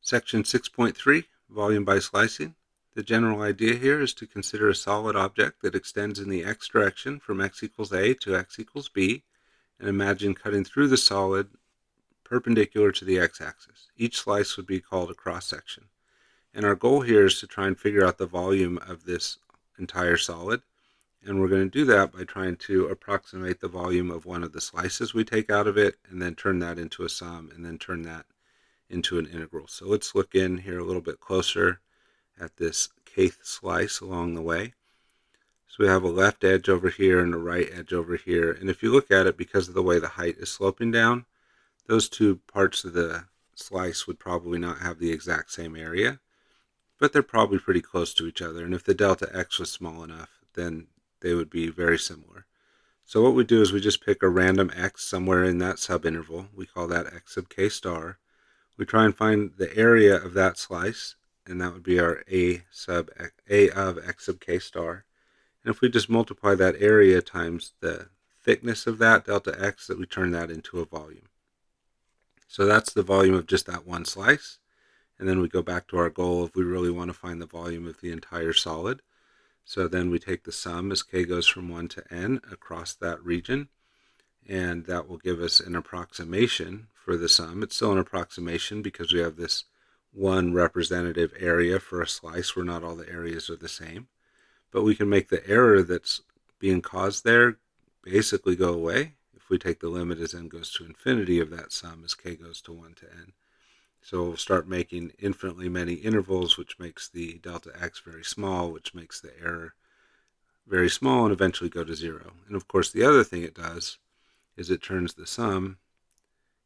Section 6.3, Volume by Slicing. The general idea here is to consider a solid object that extends in the x direction from x equals a to x equals b, and imagine cutting through the solid perpendicular to the x-axis. Each slice would be called a cross-section. And our goal here is to try and figure out the volume of this entire solid, and we're going to do that by trying to approximate the volume of one of the slices we take out of it, and then turn that into a sum, and then turn that into an integral. So let's look in here a little bit closer at this kth slice along the way. So we have a left edge over here and a right edge over here, and if you look at it, because of the way the height is sloping down, those two parts of the slice would probably not have the exact same area, but they're probably pretty close to each other, and if the delta x was small enough, then they would be very similar. So what we do is we just pick a random x somewhere in that subinterval. We call that x sub k star. We try and find the area of that slice, and that would be our a of x sub k star. And if we just multiply that area times the thickness of that delta x, that we turn that into a volume. So that's the volume of just that one slice. And then we go back to our goal if we really want to find the volume of the entire solid. So then we take the sum as k goes from 1 to n across that region, and that will give us an approximation for the sum. It's still an approximation because we have this one representative area for a slice where not all the areas are the same. But we can make the error that's being caused there basically go away if we take the limit as n goes to infinity of that sum as k goes to 1 to n. So we'll start making infinitely many intervals, which makes the delta x very small, which makes the error very small, and eventually go to 0. And of course the other thing it does is it turns the sum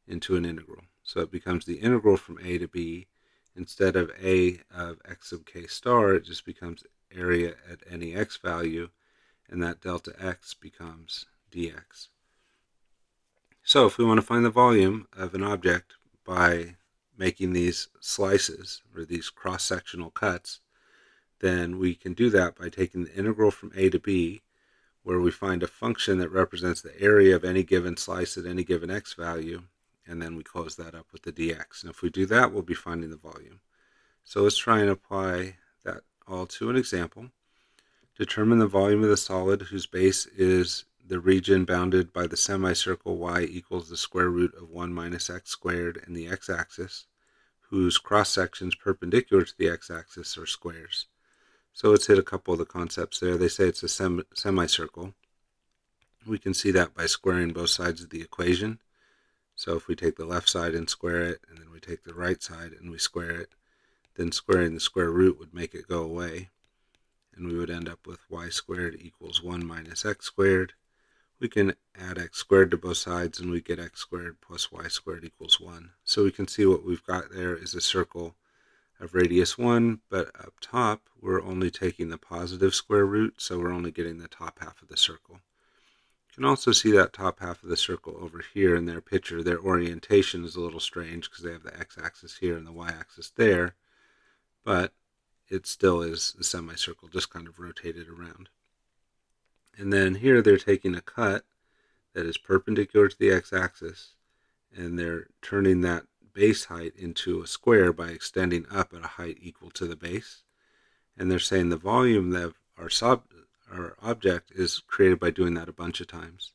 into an integral. So it becomes the integral from a to b. Instead of a of x sub k star, it just becomes area at any x value, and that delta x becomes dx. So if we want to find the volume of an object by making these slices, or these cross-sectional cuts, then we can do that by taking the integral from a to b, where we find a function that represents the area of any given slice at any given x value, and then we close that up with the dx. And if we do that, we'll be finding the volume. So let's try and apply that all to an example. Determine the volume of the solid whose base is the region bounded by the semicircle y equals the square root of 1 minus x squared in the x-axis, whose cross-sections perpendicular to the x-axis are squares. So let's hit a couple of the concepts there. They say it's a semicircle. We can see that by squaring both sides of the equation. So if we take the left side and square it, and then we take the right side and we square it, then squaring the square root would make it go away, and we would end up with y squared equals 1 minus x squared. We can add x squared to both sides, and we get x squared plus y squared equals 1. So we can see what we've got there is a circle of radius 1, but up top we're only taking the positive square root, so we're only getting the top half of the circle. You can also see that top half of the circle over here in their picture. Their orientation is a little strange because they have the x-axis here and the y-axis there, but it still is a semicircle, just kind of rotated around. And then here they're taking a cut that is perpendicular to the x-axis, and they're turning that base height into a square by extending up at a height equal to the base. And they're saying the volume of our object is created by doing that a bunch of times.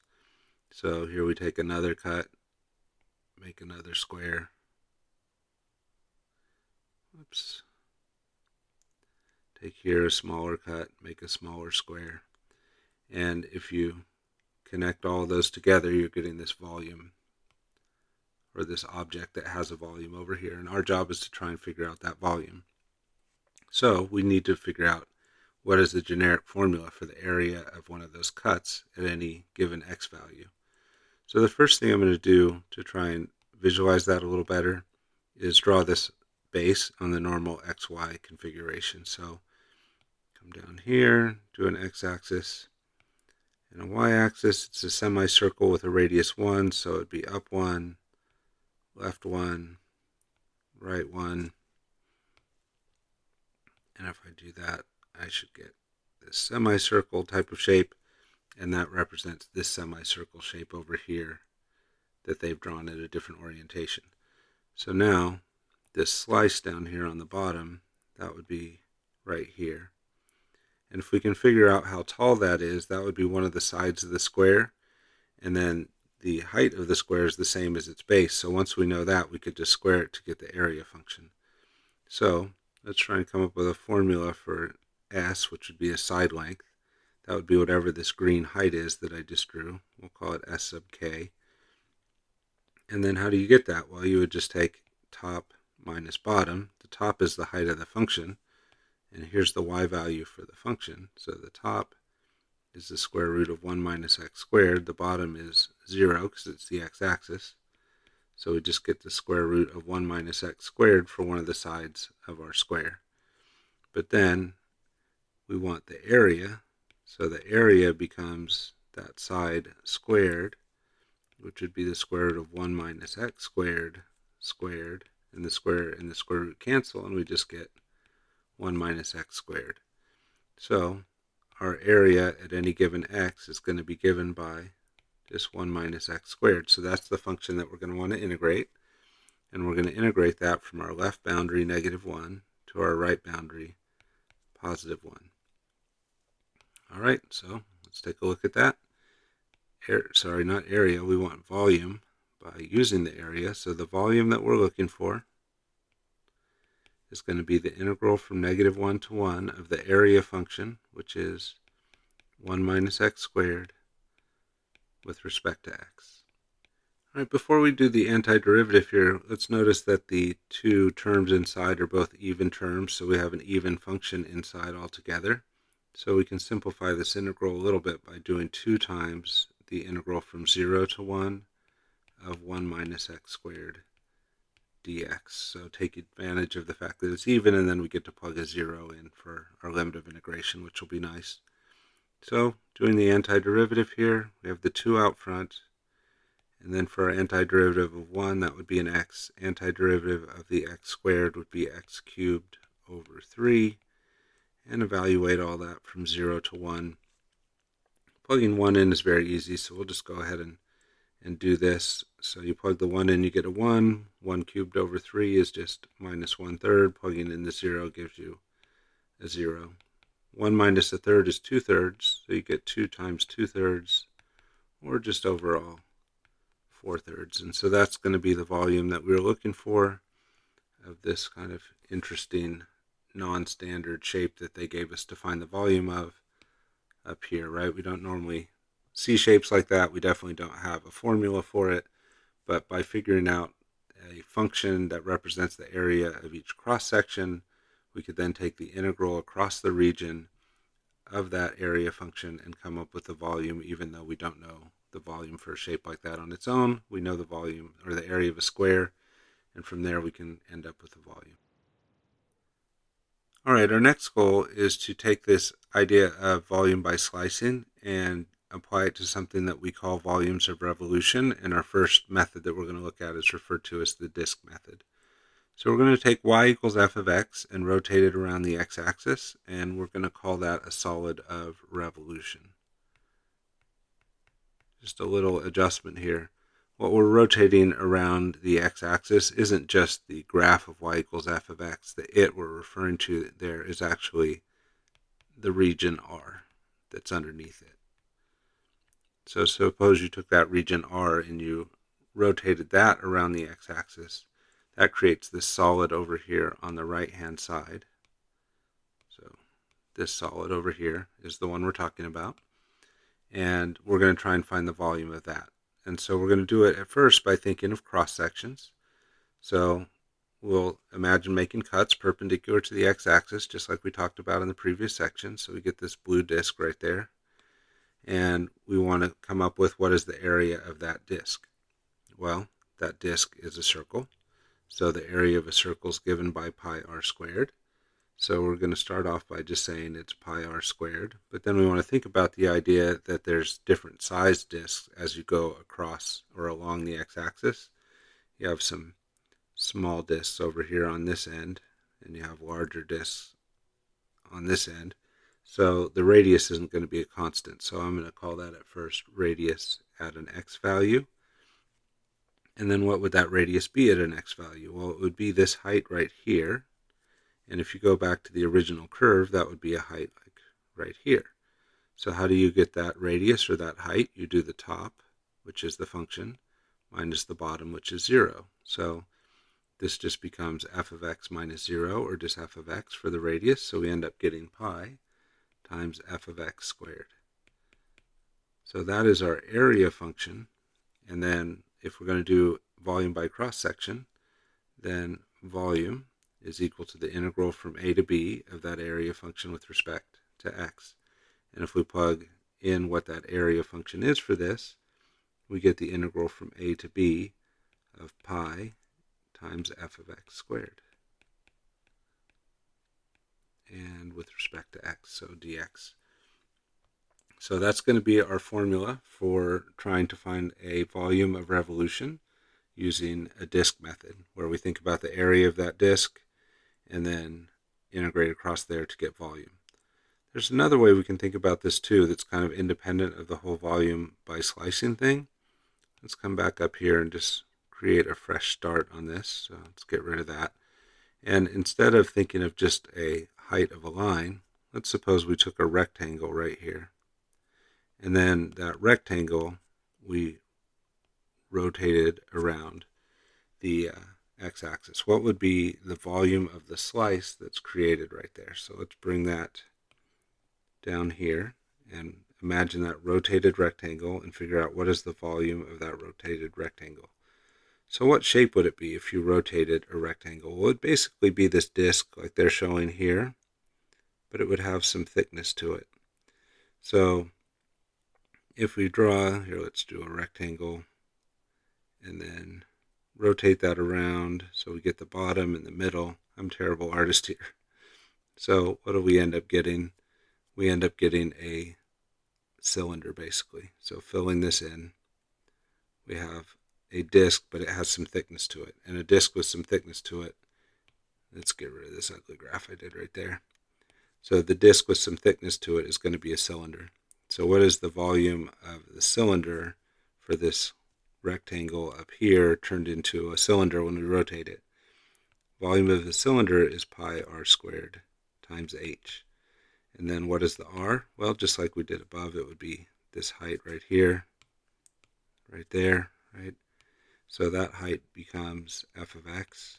So here we take another cut, make another square. Oops. Take here a smaller cut, make a smaller square. And if you connect all of those together, you're getting this volume, or this object that has a volume over here. And our job is to try and figure out that volume. So we need to figure out what is the generic formula for the area of one of those cuts at any given x value. So the first thing I'm going to do to try and visualize that a little better is draw this base on the normal xy configuration. So come down here, do an x-axis and a y-axis. It's a semicircle with a radius 1, so it'd be up 1, left 1, right 1. And if I do that, I should get this semicircle type of shape, and that represents this semicircle shape over here that they've drawn at a different orientation. So now this slice down here on the bottom, that would be right here. And if we can figure out how tall that is, that would be one of the sides of the square. And then the height of the square is the same as its base. So once we know that, we could just square it to get the area function. So let's try and come up with a formula for S, which would be a side length. That would be whatever this green height is that I just drew. We'll call it S sub k. And then how do you get that? Well, you would just take top minus bottom. The top is the height of the function, and here's the y value for the function. So the top is the square root of 1 minus x squared. The bottom is 0 because it's the x-axis. So we just get the square root of 1 minus x squared for one of the sides of our square. But then we want the area, so the area becomes that side squared, which would be the square root of 1 minus x squared, and the square root cancel, and we just get 1 minus x squared. So our area at any given x is going to be given by just 1 minus x squared. So that's the function that we're going to want to integrate. And we're going to integrate that from our left boundary, -1, to our right boundary, +1. All right, so let's take a look at that. Sorry, not area. We want volume by using the area. So the volume that we're looking for is going to be the integral from -1 to 1 of the area function, which is 1 minus x squared with respect to x. All right, before we do the antiderivative here, let's notice that the two terms inside are both even terms, so we have an even function inside altogether. So we can simplify this integral a little bit by doing 2 times the integral from 0 to 1 of 1 minus x squared dx. So take advantage of the fact that it's even, and then we get to plug a 0 in for our limit of integration, which will be nice. So doing the antiderivative here, we have the 2 out front, and then for our antiderivative of 1, that would be an x. Antiderivative of the x squared would be x cubed over 3, and evaluate all that from 0 to 1. Plugging 1 in is very easy, so we'll just go ahead and do this. So you plug the 1 in, you get a 1. 1 cubed over 3 is just -1/3. Plugging in the 0 gives you a 0. 1 minus 1/3 is 2/3, so you get 2 times 2/3, or just overall 4/3. And so that's going to be the volume that we were looking for of this kind of interesting non-standard shape that they gave us to find the volume of up here, right? We don't normally see shapes like that. We definitely don't have a formula for it, but by figuring out a function that represents the area of each cross-section, we could then take the integral across the region of that area function and come up with the volume, even though we don't know the volume for a shape like that on its own. We know the volume, or the area of a square, and from there we can end up with the volume. All right, our next goal is to take this idea of volume by slicing and apply it to something that we call volumes of revolution, and our first method that we're going to look at is referred to as the disk method. So we're going to take y equals f of x and rotate it around the x-axis, and we're going to call that a solid of revolution. Just a little adjustment here. What we're rotating around the x-axis isn't just the graph of y equals f of x. The it we're referring to there is actually the region R that's underneath it. So suppose you took that region R and you rotated that around the x-axis. That creates this solid over here on the right-hand side. So this solid over here is the one we're talking about. And we're going to try and find the volume of that. And so we're going to do it at first by thinking of cross-sections. So we'll imagine making cuts perpendicular to the x-axis, just like we talked about in the previous section. So we get this blue disk right there. And we want to come up with what is the area of that disk. Well, that disk is a circle. So the area of a circle is given by pi r squared. So we're going to start off by just saying it's pi r squared. But then we want to think about the idea that there's different size disks as you go across or along the x-axis. You have some small disks over here on this end, and you have larger disks on this end. So the radius isn't going to be a constant. So I'm going to call that at first radius at an x value. And then what would that radius be at an x value? Well, it would be this height right here. And if you go back to the original curve, that would be a height like right here. So how do you get that radius or that height? You do the top, which is the function, minus the bottom, which is 0. So this just becomes f of x minus 0, or just f of x for the radius. So we end up getting pi times f of x squared. So that is our area function. And then if we're going to do volume by cross section, then volume is equal to the integral from a to b of that area function with respect to x. And if we plug in what that area function is for this, we get the integral from a to b of pi times f of x squared. And with respect to x, so dx. So that's going to be our formula for trying to find a volume of revolution using a disk method, where we think about the area of that disk and then integrate across there to get volume. There's another way we can think about this too that's kind of independent of the whole volume by slicing thing. Let's come back up here and just create a fresh start on this. So let's get rid of that. And instead of thinking of just a height of a line, let's suppose we took a rectangle right here. And then that rectangle we rotated around the x-axis. What would be the volume of the slice that's created right there? So let's bring that down here and imagine that rotated rectangle and figure out what is the volume of that rotated rectangle. So what shape would it be if you rotated a rectangle? Well, it would basically be this disk like they're showing here, but it would have some thickness to it. So if we draw, here let's do a rectangle and then rotate that around so we get the bottom and the middle. I'm a terrible artist here. So what do we end up getting? We end up getting a cylinder basically. So filling this in, we have a disc, but it has some thickness to it. And a disc with some thickness to it, let's get rid of this ugly graph I did right there. So the disc with some thickness to it is going to be a cylinder. So what is the volume of the cylinder for this rectangle up here turned into a cylinder when we rotate it? Volume of the cylinder is pi r squared times h. And then what is the r? Well, just like we did above, it would be this height right here, right there, right? So that height becomes f of x,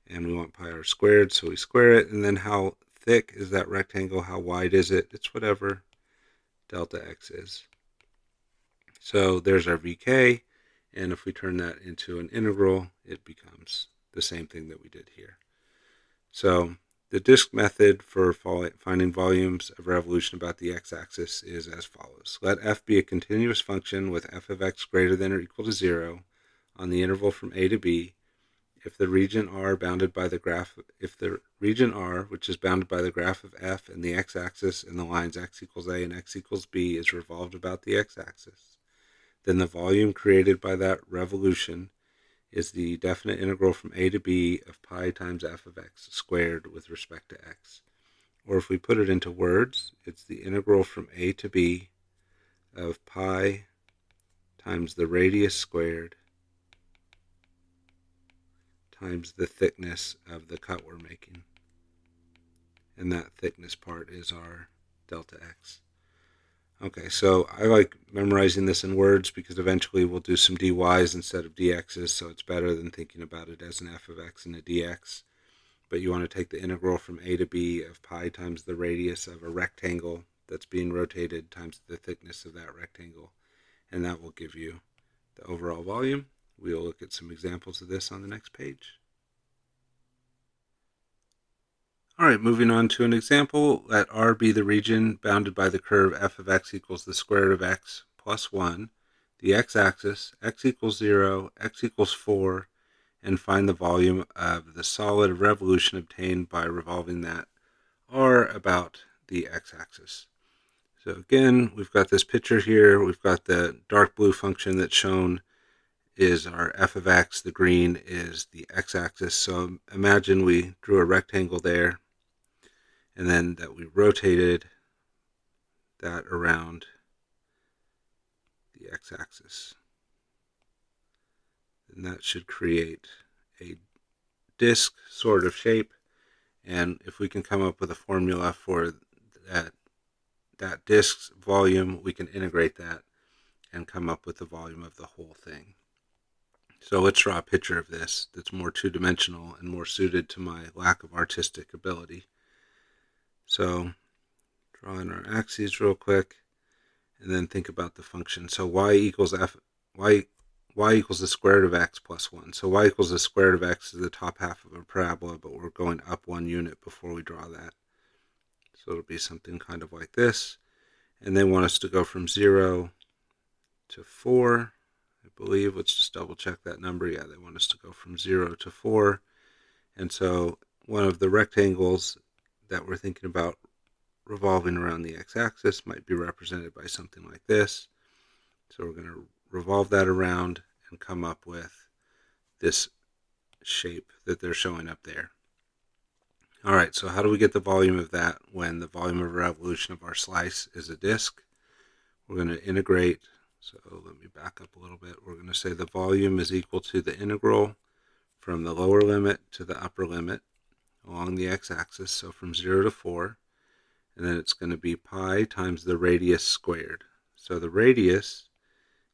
and we want pi r squared, so we square it. And then how thick is that rectangle? How wide is it? It's whatever delta x is. So there's our vk, and if we turn that into an integral, it becomes the same thing that we did here. So the disk method for finding volumes of revolution about the x-axis is as follows. Let f be a continuous function with f of x greater than or equal to 0 on the interval from a to b if the region R bounded by the graph, if the region R, which is bounded by the graph of f and the x-axis and the lines x equals a and x equals b, is revolved about the x-axis, then the volume created by that revolution is the definite integral from a to b of pi times f of x squared with respect to x. Or if we put it into words, it's the integral from a to b of pi times the radius squared times the thickness of the cut we're making. And that thickness part is our delta x. Okay, so I like memorizing this in words because eventually we'll do some dy's instead of dx's, so it's better than thinking about it as an f of x and a dx. But you want to take the integral from a to b of pi times the radius of a rectangle that's being rotated times the thickness of that rectangle, and that will give you the overall volume. We'll look at some examples of this on the next page. All right, moving on to an example. Let R be the region bounded by the curve f of x equals the square root of x plus 1, the x-axis, x equals 0, x equals 4, and find the volume of the solid of revolution obtained by revolving that R about the x-axis. So again, we've got this picture here. We've got the dark blue function that's shown is our f of x. The green is the x-axis. So imagine we drew a rectangle there, and then that we rotated that around the x-axis And that should create a disk sort of shape. And if we can come up with a formula for that disk's volume, we can integrate that and come up with the volume of the whole thing. So let's draw a picture of this that's more two-dimensional and more suited to my lack of artistic ability. So drawing our axes real quick, and then think about the function. So y equals y equals the square root of x plus 1. So y equals the square root of x is the top half of a parabola, but we're going up 1 unit before we draw that. So it'll be something kind of like this. And they want us to go from 0 to 4. I believe, let's just double check that number. Yeah, they want us to go from 0 to 4. And so one of the rectangles that we're thinking about revolving around the x-axis might be represented by something like this. So we're going to revolve that around and come up with this shape that they're showing up there. All right, so how do we get the volume of that when the volume of revolution of our slice is a disk? We're going to integrate. So let me back up a little bit. We're going to say the volume is equal to the integral from the lower limit to the upper limit along the x-axis, so from 0 to 4. And then it's going to be pi times the radius squared. So the radius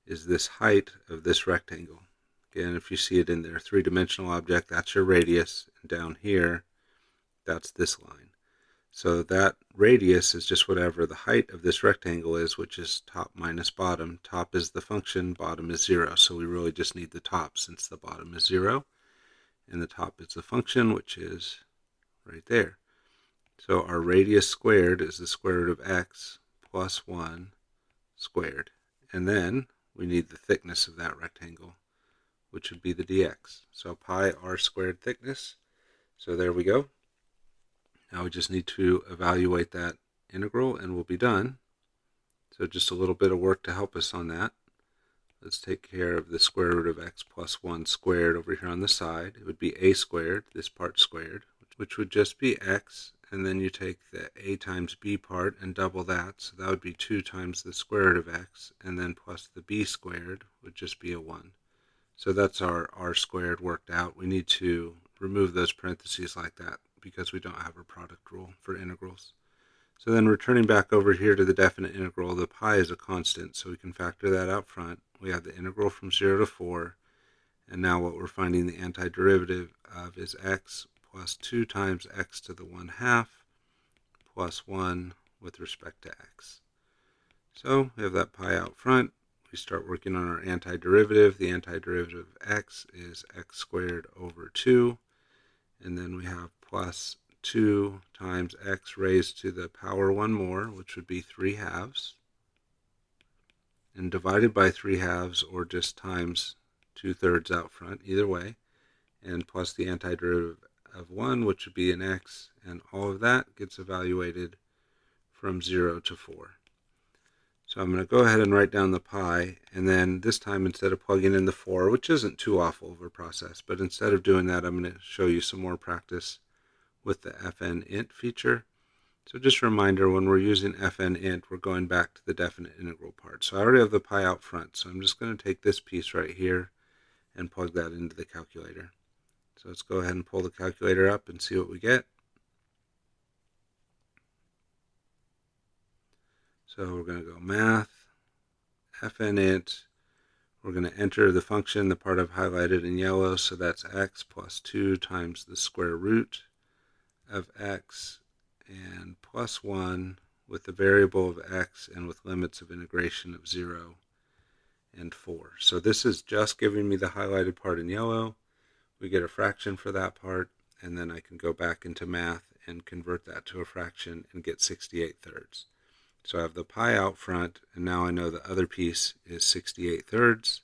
is this height of this rectangle. Again, if you see it in their three-dimensional object, that's your radius. And down here, that's this line. So that radius is just whatever the height of this rectangle is, which is top minus bottom. Top is the function, bottom is 0. So we really just need the top since the bottom is 0. And the top is the function, which is right there. So our radius squared is the square root of x plus 1 squared. And then we need the thickness of that rectangle, which would be the dx. So pi r squared thickness. So there we go. Now we just need to evaluate that integral and we'll be done. So just a little bit of work to help us on that. Let's take care of the square root of x plus 1 squared over here on the side. It would be a squared, this part squared, which would just be x. And then you take the a times b part and double that. So that would be 2 times the square root of x. And then plus the b squared would just be a 1. So that's our r squared worked out. We need to remove those parentheses like that because we don't have a product rule for integrals. So then returning back over here to the definite integral, the pi is a constant, so we can factor that out front. We have the integral from 0 to 4, and now what we're finding the antiderivative of is x plus 2 times x to the 1/2 plus 1 with respect to x. So we have that pi out front. We start working on our antiderivative. The antiderivative of x is x squared over 2, and then we have plus 2 times x raised to the power 1 more, which would be 3/2, and divided by 3/2 or just times 2/3 out front, either way, and plus the antiderivative of 1, which would be an x, and all of that gets evaluated from 0 to 4. So I'm going to go ahead and write down the pi, and then this time instead of plugging in the 4, which isn't too awful of a process, but instead of doing that, I'm going to show you some more practice with the fn_int feature. So just a reminder, when we're using fn_int, we're going back to the definite integral part. So I already have the pi out front, so I'm just going to take this piece right here and plug that into the calculator. So let's go ahead and pull the calculator up and see what we get. So we're going to go math, fn_int. We're going to enter the function, the part I've highlighted in yellow, so that's x plus 2 times the square root of x and plus 1 with the variable of x and with limits of integration of 0 and 4. So this is just giving me the highlighted part in yellow. We get a fraction for that part, and then I can go back into math and convert that to a fraction and get 68/3. So I have the pi out front, and now I know the other piece is 68/3.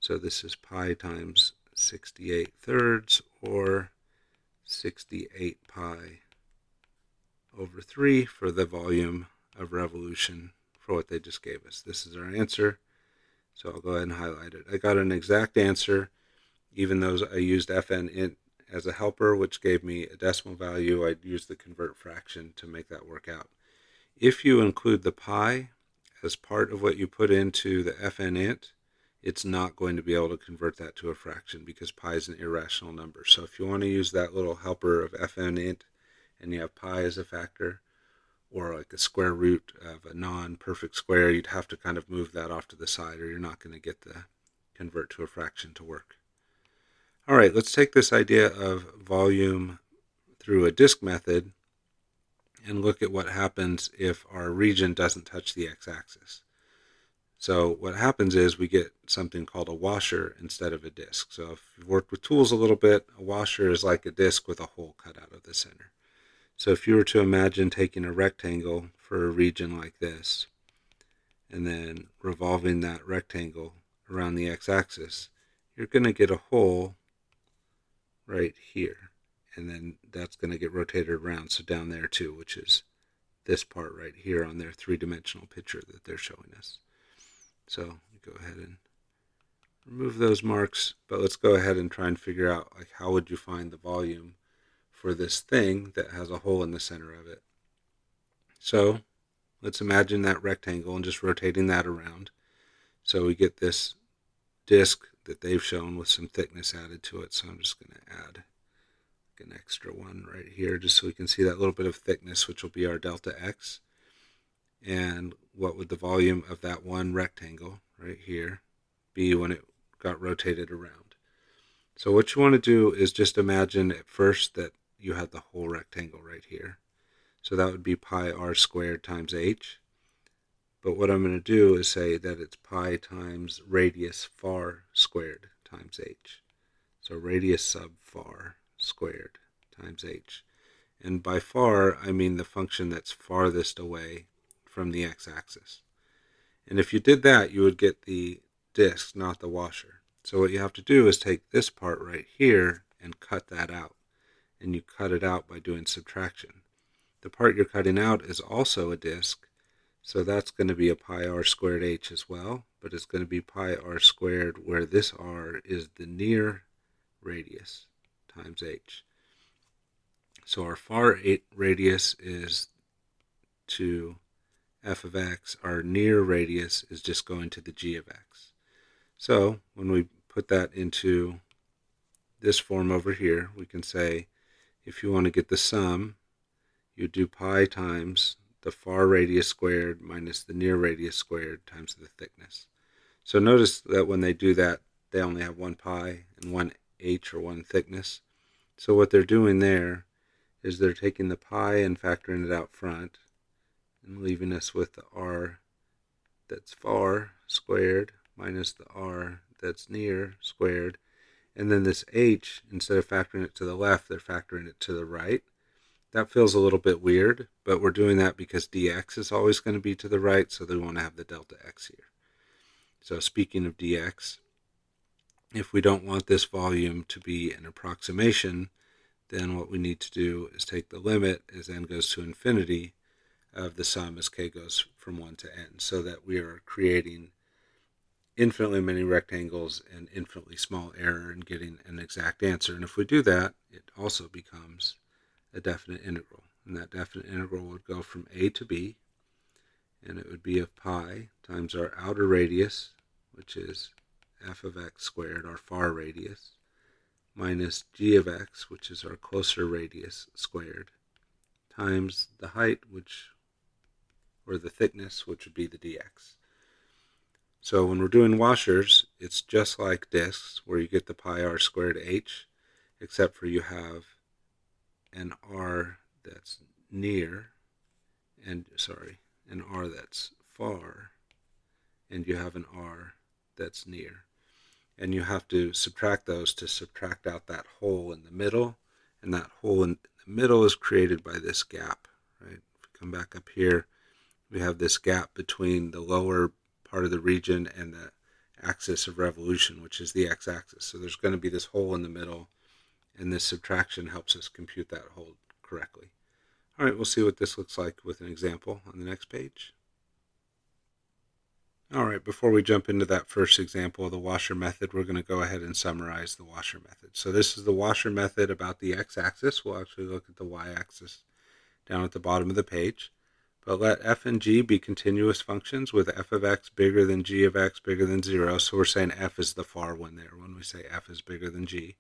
So this is pi times 68/3, or 68 pi over 3 for the volume of revolution for what they just gave us. This is our answer, so I'll go ahead and highlight it. I got an exact answer, even though I used fn_int as a helper, which gave me a decimal value. I'd use the convert fraction to make that work out. If you include the pi as part of what you put into the fn_int, it's not going to be able to convert that to a fraction because pi is an irrational number. So if you want to use that little helper of fn int and you have pi as a factor, or like a square root of a non-perfect square, you'd have to kind of move that off to the side or you're not going to get the convert to a fraction to work. All right, let's take this idea of volume through a disk method and look at what happens if our region doesn't touch the x-axis. So what happens is we get something called a washer instead of a disk. So if you've worked with tools a little bit, a washer is like a disk with a hole cut out of the center. So if you were to imagine taking a rectangle for a region like this, and then revolving that rectangle around the x-axis, you're going to get a hole right here. And then that's going to get rotated around, so down there too, which is this part right here on their three-dimensional picture that they're showing us. So go ahead and remove those marks, but let's go ahead and try and figure out, like, how would you find the volume for this thing that has a hole in the center of it. So let's imagine that rectangle and just rotating that around. So we get this disk that they've shown with some thickness added to it. So I'm just going to add an extra one right here just so we can see that little bit of thickness, which will be our delta x. And what would the volume of that one rectangle right here be when it got rotated around? So what you want to do is just imagine at first that you had the whole rectangle right here. So that would be pi r squared times h. But what I'm going to do is say that it's pi times radius far squared times h. So radius sub far squared times h. And by far, I mean the function that's farthest away from the x-axis. And if you did that, you would get the disk, not the washer. So what you have to do is take this part right here and cut that out. And you cut it out by doing subtraction. The part you're cutting out is also a disk, so that's going to be a pi r squared h as well, but it's going to be pi r squared where this r is the near radius times h. So our far radius is to f of x, our near radius is just going to the g of x. So when we put that into this form over here, we can say if you want to get the sum, you do pi times the far radius squared minus the near radius squared times the thickness. So notice that when they do that, they only have one pi and one h, or one thickness. So what they're doing there is they're taking the pi and factoring it out front and leaving us with the r that's far squared minus the r that's near squared. And then this h, instead of factoring it to the left, they're factoring it to the right. That feels a little bit weird, but we're doing that because dx is always going to be to the right, so they want to have the delta x here. So speaking of dx, if we don't want this volume to be an approximation, then what we need to do is take the limit as n goes to infinity of the sum as k goes from 1 to n, so that we are creating infinitely many rectangles and infinitely small error and getting an exact answer. And if we do that, it also becomes a definite integral. And that definite integral would go from a to b, and it would be of pi times our outer radius, which is f of x squared, our far radius, minus g of x, which is our closer radius squared, times the height, or the thickness, which would be the dx. So when we're doing washers, it's just like disks, where you get the pi r squared h, except for you have an r that's near, an r that's far, and you have an r that's near. And you have to subtract those to subtract out that hole in the middle, and that hole in the middle is created by this gap, right? If we come back up here, we have this gap between the lower part of the region and the axis of revolution, which is the x-axis. So there's going to be this hole in the middle, and this subtraction helps us compute that hole correctly. All right, we'll see what this looks like with an example on the next page. All right, before we jump into that first example of the washer method, we're going to go ahead and summarize the washer method. So this is the washer method about the x-axis. We'll actually look at the y-axis down at the bottom of the page. But let f and g be continuous functions with f of x bigger than g of x bigger than 0. So we're saying f is the far one there when we say f is bigger than g.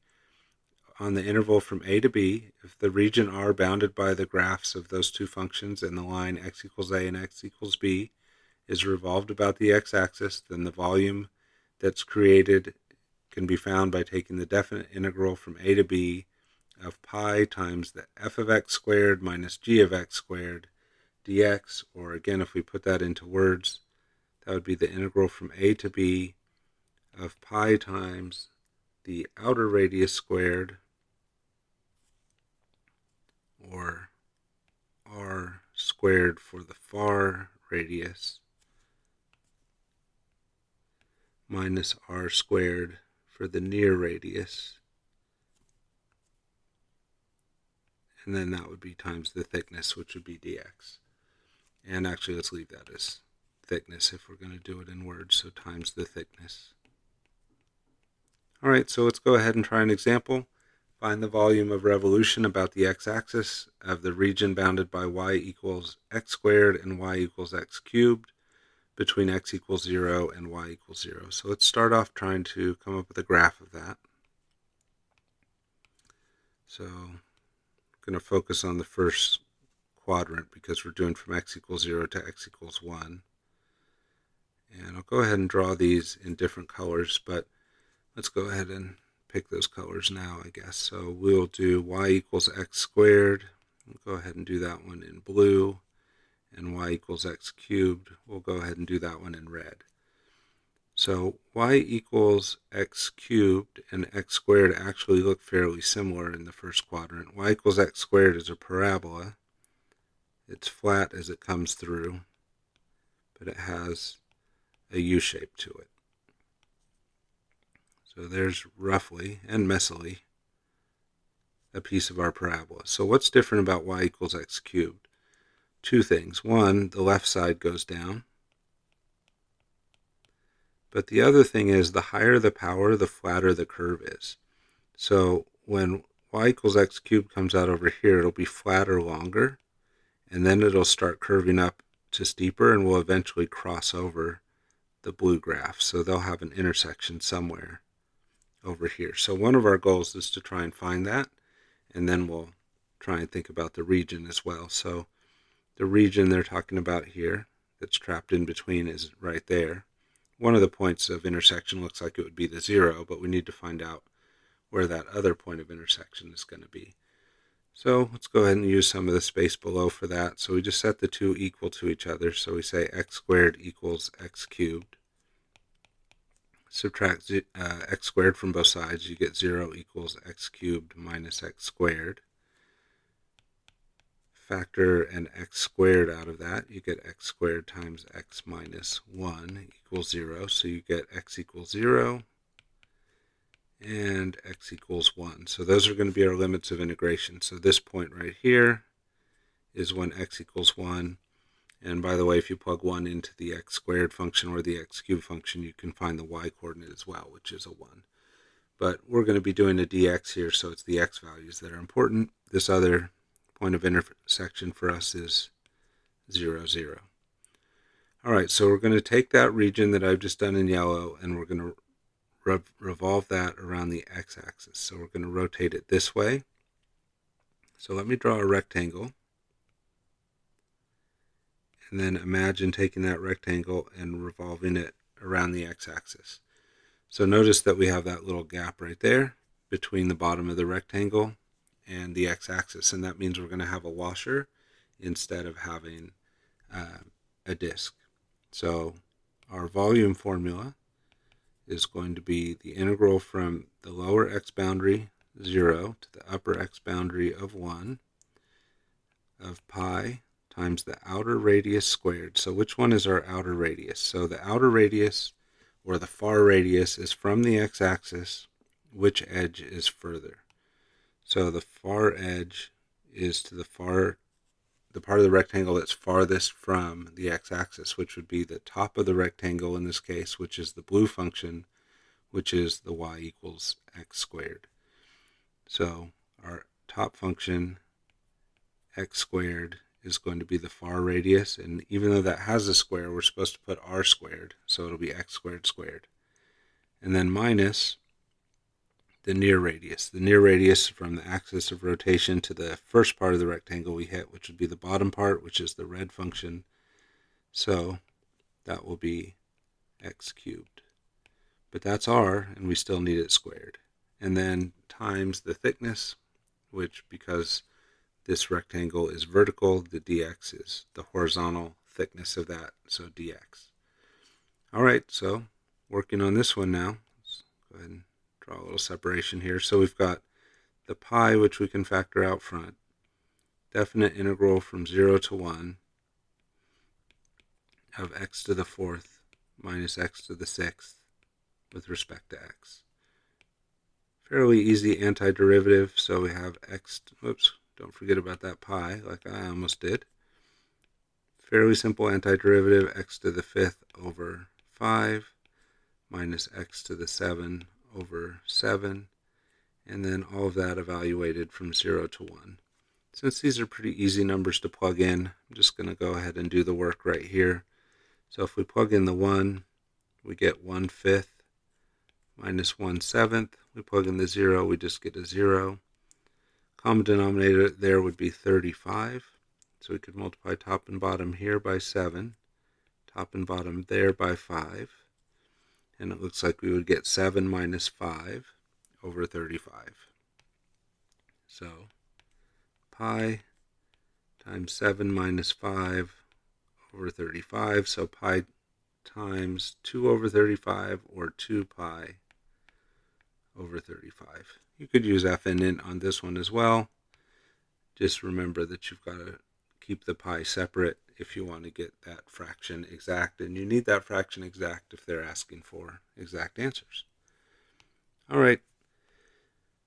On the interval from a to b, if the region R bounded by the graphs of those two functions and the line x equals a and x equals b is revolved about the x-axis, then the volume that's created can be found by taking the definite integral from a to b of pi times the f of x squared minus g of x squared dx, or again, if we put that into words, that would be the integral from a to b of pi times the outer radius squared, or r squared for the far radius, minus r squared for the near radius, and then that would be times the thickness, which would be dx. And actually, let's leave that as thickness if we're going to do it in words, so times the thickness. All right, so let's go ahead and try an example. Find the volume of revolution about the x-axis of the region bounded by y equals x squared and y equals x cubed between x equals 0 and y equals 0. So let's start off trying to come up with a graph of that. So I'm going to focus on the first quadrant because we're doing from x equals 0 to x equals 1. And I'll go ahead and draw these in different colors, but let's go ahead and pick those colors now, I guess. So we'll do y equals x squared. We'll go ahead and do that one in blue. And y equals x cubed. We'll go ahead and do that one in red. So y equals x cubed and x squared actually look fairly similar in the first quadrant. Y equals x squared is a parabola. It's flat as it comes through, but it has a U shape to it. So there's roughly and messily a piece of our parabola. So what's different about y equals x cubed? Two things. One, the left side goes down. But the other thing is the higher the power, the flatter the curve is. So when y equals x cubed comes out over here, it'll be flatter longer, and then it'll start curving up to steeper and will eventually cross over the blue graph. So they'll have an intersection somewhere over here. So one of our goals is to try and find that, and then we'll try and think about the region as well. So the region they're talking about here that's trapped in between is right there. One of the points of intersection looks like it would be the 0, but we need to find out where that other point of intersection is going to be. So let's go ahead and use some of the space below for that. So we just set the two equal to each other. So we say x squared equals x cubed. Subtract x squared from both sides. You get 0 equals x cubed minus x squared. Factor an x squared out of that. You get x squared times x minus 1 equals 0. So you get x equals 0 and x equals 1. So those are going to be our limits of integration. So this point right here is when x equals 1. And by the way, if you plug 1 into the x squared function or the x cubed function, you can find the y coordinate as well, which is a 1. But we're going to be doing a dx here, so it's the x values that are important. This other point of intersection for us is 0, 0. All right, so we're going to take that region that I've just done in yellow, and we're going to revolve that around the x-axis. So we're going to rotate it this way. So let me draw a rectangle. And then imagine taking that rectangle and revolving it around the x-axis. So notice that we have that little gap right there between the bottom of the rectangle and the x-axis, and that means we're going to have a washer instead of having a disk. So our volume formula is going to be the integral from the lower x boundary 0 to the upper x boundary of 1 of pi times the outer radius squared. So which one is our outer radius? So the outer radius, or the far radius, is from the x-axis. Which edge is further? So the far edge is to the part of the rectangle that's farthest from the x-axis, which would be the top of the rectangle in this case, which is the blue function, which is the y equals x squared. So our top function, x squared, is going to be the far radius, and even though that has a square, we're supposed to put r squared, so it'll be x squared squared. And then minus the near radius. The near radius from the axis of rotation to the first part of the rectangle we hit, which would be the bottom part, which is the red function. So that will be x cubed. But that's r, and we still need it squared. And then times the thickness, which, because this rectangle is vertical, the dx is the horizontal thickness of that, so dx. All right, so working on this one now. Let's go ahead and draw a little separation here. So we've got the pi, which we can factor out front, definite integral from 0 to 1 of x to the fourth minus x to the sixth with respect to x. Fairly easy antiderivative, so we have x, whoops, don't forget about that pi, like I almost did. Fairly simple antiderivative, x to the fifth over 5 minus x to the 7 over 7, and then all of that evaluated from 0 to 1. Since these are pretty easy numbers to plug in, I'm just going to go ahead and do the work right here. So if we plug in the 1, we get 1/5 minus 1/7. We plug in the 0, we just get a 0. Common denominator there would be 35. So we could multiply top and bottom here by 7, top and bottom there by 5. And it looks like we would get 7 minus 5 over 35. So pi times 7 minus 5 over 35. So pi times 2 over 35, or 2 pi over 35. You could use FNint on this one as well. Just remember that you've got to keep the pi separate if you want to get that fraction exact, and you need that fraction exact if they're asking for exact answers. All right,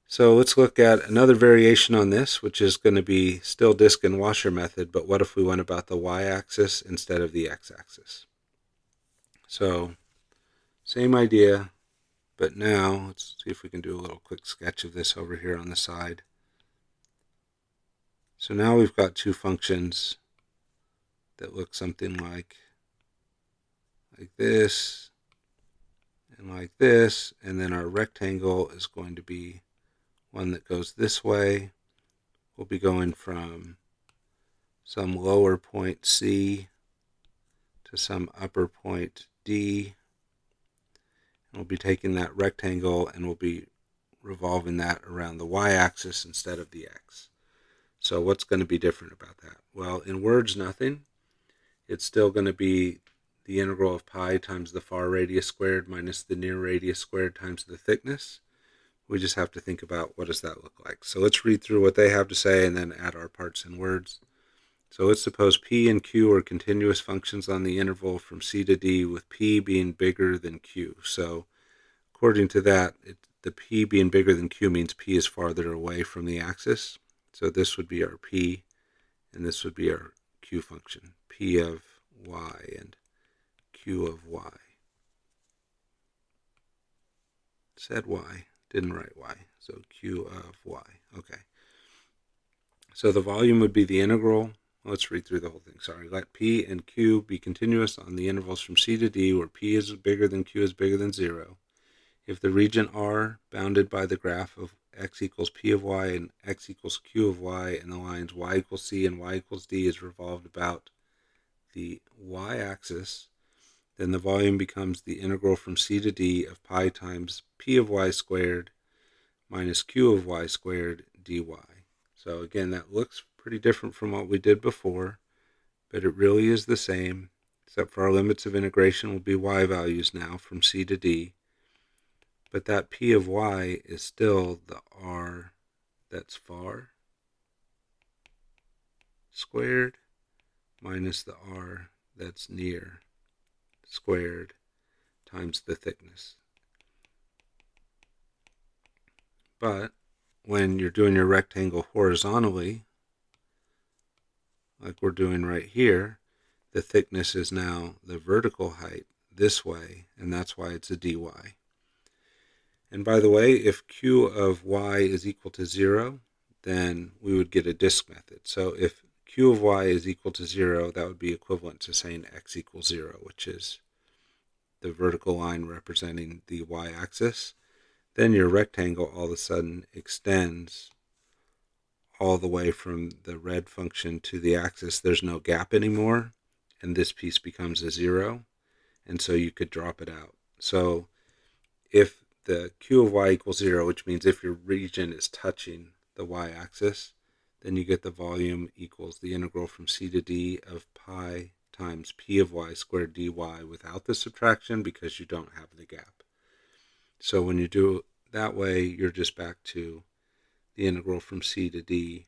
so let's look at another variation on this, which is going to be still disk and washer method, but what if we went about the y-axis instead of the x-axis? So same idea, but now let's see if we can do a little quick sketch of this over here on the side. So now we've got two functions that look something like this and like this, and then our rectangle is going to be one that goes this way. We'll be going from some lower point C to some upper point D. And we'll be taking that rectangle and we'll be revolving that around the y-axis instead of the x. So what's going to be different about that? Well, in words, nothing. It's still going to be the integral of pi times the far radius squared minus the near radius squared times the thickness. We just have to think about what does that look like. So let's read through what they have to say and then add our parts in words. So let's suppose p and q are continuous functions on the interval from c to d, with p being bigger than q. So according to that, the p being bigger than q means p is farther away from the axis. So this would be our p, and this would be our q function, p of y and q of y. Said y, didn't write y, so q of y. Okay. So the volume would be the integral. Let's read through the whole thing. Sorry. Let p and q be continuous on the intervals from c to d, where p is bigger than q is bigger than 0. If the region R, bounded by the graph of x equals p of y and x equals q of y, and the lines y equals c and y equals d is revolved about the y-axis, then the volume becomes the integral from c to d of pi times p of y squared minus q of y squared dy. So again, that looks pretty different from what we did before, but it really is the same, except for our limits of integration will be y values now from c to d. But that p of y is still the r that's far squared minus the r that's near squared times the thickness. But when you're doing your rectangle horizontally, like we're doing right here, the thickness is now the vertical height this way, and that's why it's a dy. And by the way, if q of y is equal to 0, then we would get a disk method. So if q of y is equal to 0, that would be equivalent to saying x equals 0, which is the vertical line representing the y-axis. Then your rectangle all of a sudden extends all the way from the red function to the axis. There's no gap anymore, and this piece becomes a 0, and so you could drop it out. So if the q of y equals 0, which means if your region is touching the y-axis, then you get the volume equals the integral from c to d of pi times p of y squared dy without the subtraction, because you don't have the gap. So when you do it that way, you're just back to the integral from c to d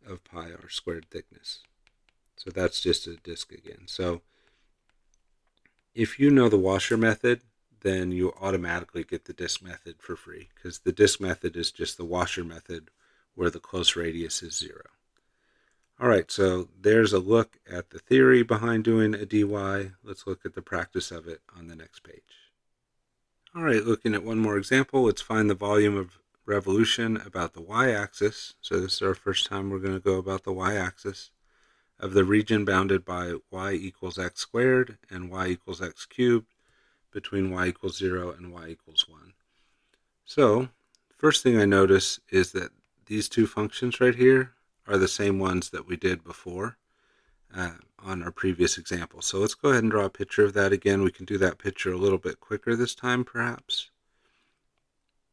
of pi r squared thickness. So that's just a disk again. So if you know the washer method, then you automatically get the disk method for free, because the disk method is just the washer method where the close radius is 0. All right, so there's a look at the theory behind doing a dy. Let's look at the practice of it on the next page. All right, looking at one more example, let's find the volume of revolution about the y-axis. So this is our first time we're going to go about the y-axis of the region bounded by y equals x squared and y equals x cubed between y equals 0 and y equals 1. So first thing I notice is that these two functions right here are the same ones that we did before on our previous example. So let's go ahead and draw a picture of that again. We can do that picture a little bit quicker this time, perhaps.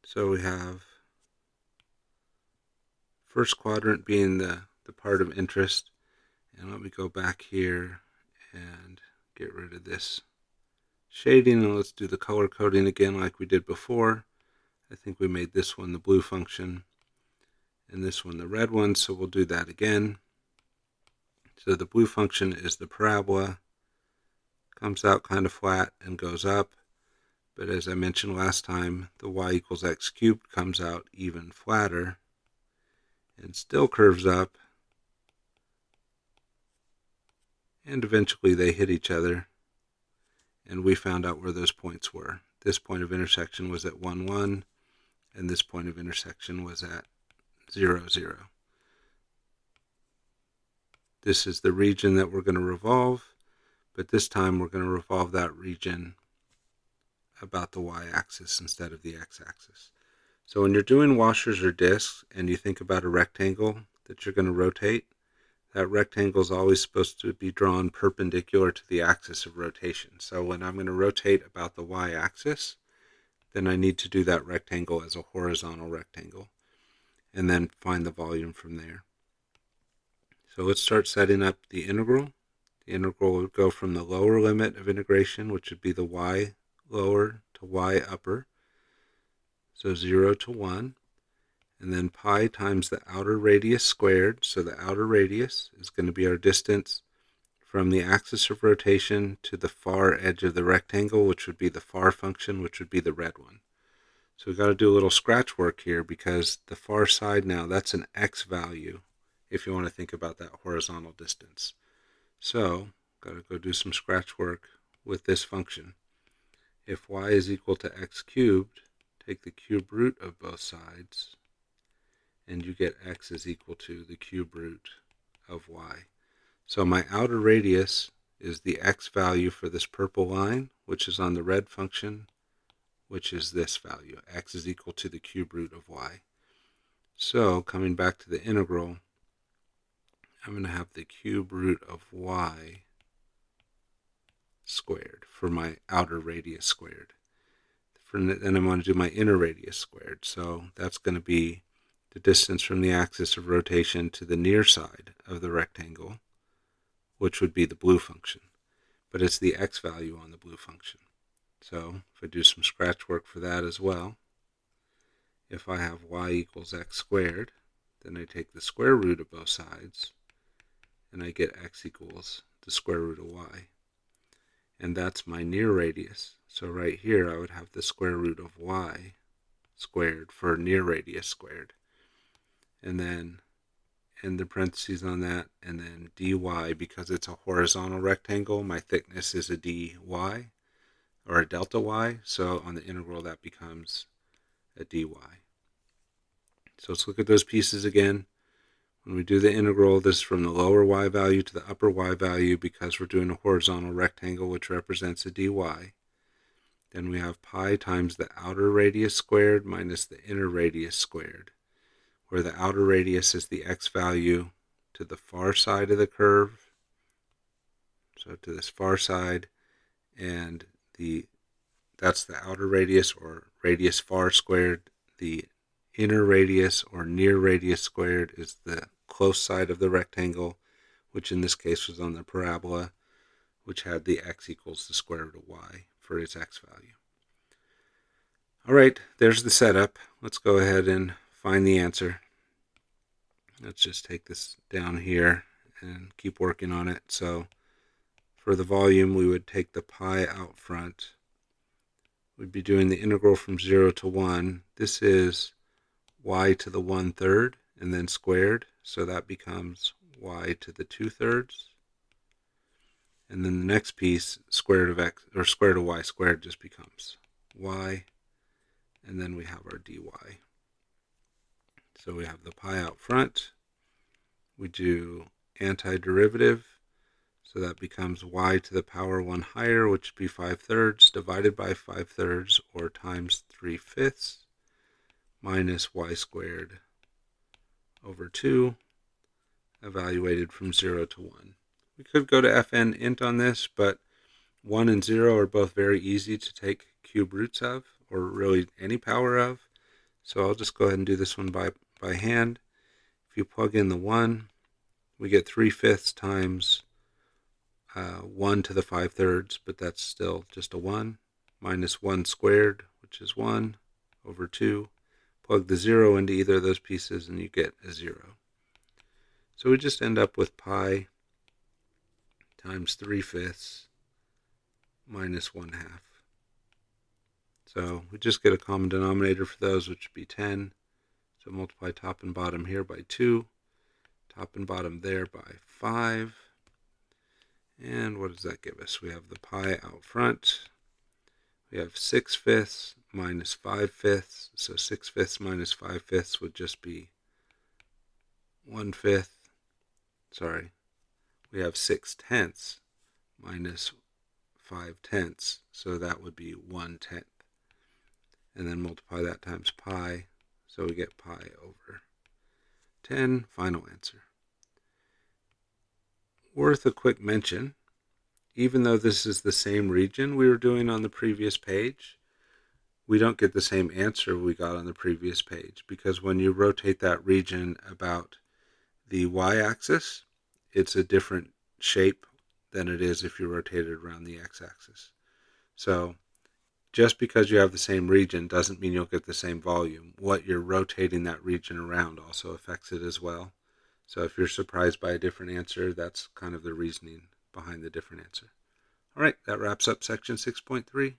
So we have first quadrant being the part of interest. And let me go back here and get rid of this shading, and let's do the color coding again like we did before. I think we made this one the blue function and this one the red one, so we'll do that again. So the blue function is the parabola, comes out kind of flat and goes up, but as I mentioned last time, the y equals x cubed comes out even flatter and still curves up, and eventually they hit each other, and we found out where those points were. This point of intersection was at 1, 1, and this point of intersection was at 0, 0. This is the region that we're going to revolve, but this time we're going to revolve that region about the y-axis instead of the x-axis. So when you're doing washers or discs and you think about a rectangle that you're going to rotate, that rectangle is always supposed to be drawn perpendicular to the axis of rotation. So when I'm going to rotate about the y-axis, then I need to do that rectangle as a horizontal rectangle and then find the volume from there. So let's start setting up the integral. The integral would go from the lower limit of integration, which would be the y lower to y upper, so 0 to 1, and then pi times the outer radius squared. So the outer radius is going to be our distance from the axis of rotation to the far edge of the rectangle, which would be the far function, which would be the red one. So we've got to do a little scratch work here, because the far side now, that's an x value if you want to think about that horizontal distance. So got to go do some scratch work with this function. If y is equal to x cubed, take the cube root of both sides, and you get x is equal to the cube root of y. So my outer radius is the x value for this purple line, which is on the red function, which is this value. X is equal to the cube root of y. So coming back to the integral, I'm going to have the cube root of y squared for my outer radius squared. Then I'm going to do my inner radius squared. So that's going to be the distance from the axis of rotation to the near side of the rectangle, which would be the blue function. But it's the x value on the blue function. So if I do some scratch work for that as well, if I have y equals x squared, then I take the square root of both sides, and I get x equals the square root of y. And that's my near radius. So right here I would have the square root of y squared for near radius squared. And then end the parentheses on that, and then dy, because it's a horizontal rectangle, my thickness is a dy, or a delta y, so on the integral that becomes a dy. So let's look at those pieces again. When we do the integral, this is from the lower y value to the upper y value because we're doing a horizontal rectangle which represents a dy. Then we have pi times the outer radius squared minus the inner radius squared, where the outer radius is the x value to the far side of the curve, so to this far side, and that's the outer radius, or radius far squared. The inner radius, or near radius squared, is the close side of the rectangle, which in this case was on the parabola, which had the x equals the square root of y for its x value. All right, there's the setup. Let's go ahead and find the answer. Let's just take this down here and keep working on it. So for the volume, we would take the pi out front. We'd be doing the integral from 0 to 1. This is y to the 1/3 and then squared, so that becomes y to the 2/3. And then the next piece, square root of x, or square root of y squared, just becomes y, and then we have our dy. So we have the pi out front. We do antiderivative, so that becomes y to the power 1 higher, which would be 5/3, divided by 5/3, or times 3/5, minus y squared over 2, evaluated from 0 to 1. We could go to fn int on this, but 1 and 0 are both very easy to take cube roots of, or really any power of. So I'll just go ahead and do this one by hand. If you plug in the 1, we get 3/5 times 1 to the 5/3, but that's still just a 1, minus 1 squared, which is 1, over 2. Plug the 0 into either of those pieces and you get a 0. So we just end up with pi times 3/5 minus 1/2. So we just get a common denominator for those, which would be 10. So multiply top and bottom here by 2, top and bottom there by 5. And what does that give us? We have the pi out front. We have 6/5 minus 5/5. So 6/5 minus 5/5 would just be 1/5. Sorry, we have 6/10 minus 5/10. So that would be 1/10. And then multiply that times pi. So we get pi over 10. Final answer. Worth a quick mention, even though this is the same region we were doing on the previous page, we don't get the same answer we got on the previous page, because when you rotate that region about the y-axis, it's a different shape than it is if you rotate it around the x-axis. So just because you have the same region doesn't mean you'll get the same volume. What you're rotating that region around also affects it as well. So if you're surprised by a different answer, that's kind of the reasoning behind the different answer. All right, that wraps up section 6.3.